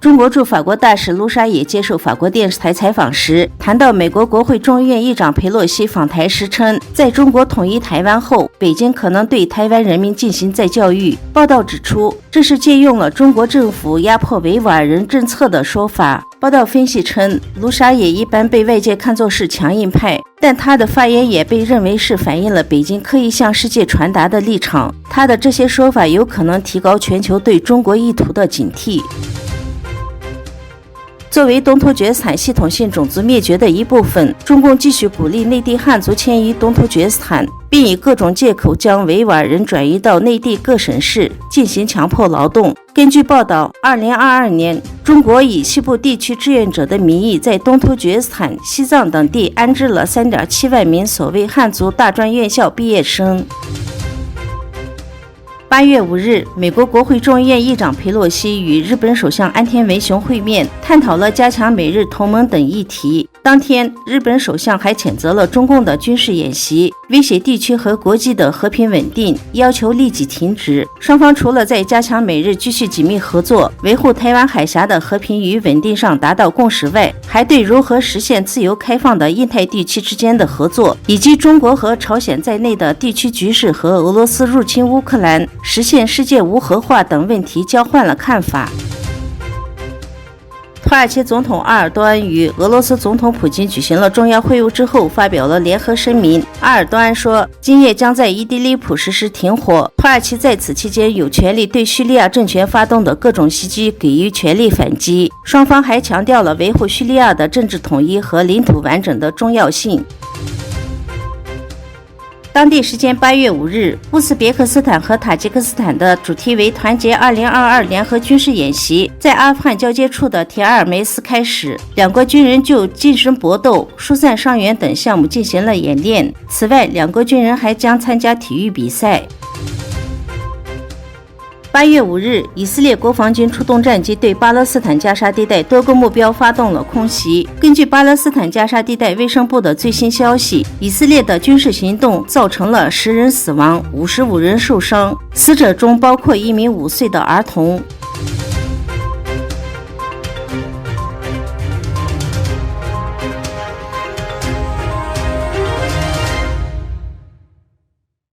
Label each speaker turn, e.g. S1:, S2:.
S1: 中国驻法国大使卢沙野接受法国电视台采访时，谈到美国国会众议院议长佩洛西访台时称，在中国统一台湾后，北京可能对台湾人民进行再教育。报道指出，这是借用了中国政府压迫维吾尔人政策的说法。报道分析称，卢沙野一般被外界看作是强硬派，但他的发言也被认为是反映了北京刻意向世界传达的立场。他的这些说法有可能提高全球对中国意图的警惕。作为东突厥斯坦系统性种族灭绝的一部分，中共继续鼓励内地汉族迁移东突厥斯坦，并以各种借口将维吾尔人转移到内地各省市进行强迫劳动。根据报道，2022年，中国以西部地区志愿者的名义，在东突厥斯坦、西藏等地安置了3.7万名所谓汉族大专院校毕业生。8月5日，美国国会众议院议长佩洛西与日本首相安田文雄会面，探讨了加强美日同盟等议题。当天，日本首相还谴责了中共的军事演习，威胁地区和国际的和平稳定，要求立即停止。双方除了在加强美日继续紧密合作，维护台湾海峡的和平与稳定上达到共识外，还对如何实现自由开放的印太地区之间的合作，以及中国和朝鲜在内的地区局势和俄罗斯入侵乌克兰、实现世界无核化等问题交换了看法。土耳其总统埃尔多安与俄罗斯总统普京举行了重要会晤之后，发表了联合声明。埃尔多安说，今夜将在伊迪利普实施停火，土耳其在此期间有权利对叙利亚政权发动的各种袭击给予全力反击。双方还强调了维护叙利亚的政治统一和领土完整的重要性。当地时间8月5日，乌兹别克斯坦和塔吉克斯坦的主题为团结2022联合军事演习在阿富汗交界处的铁阿尔梅斯开始，两国军人就近身搏斗、疏散伤员等项目进行了演练。此外，两国军人还将参加体育比赛。8月5日，以色列国防军出动战机对巴勒斯坦加沙地带多个目标发动了空袭。根据巴勒斯坦加沙地带卫生部的最新消息，以色列的军事行动造成了10人死亡、55人受伤，死者中包括一名5岁的儿童。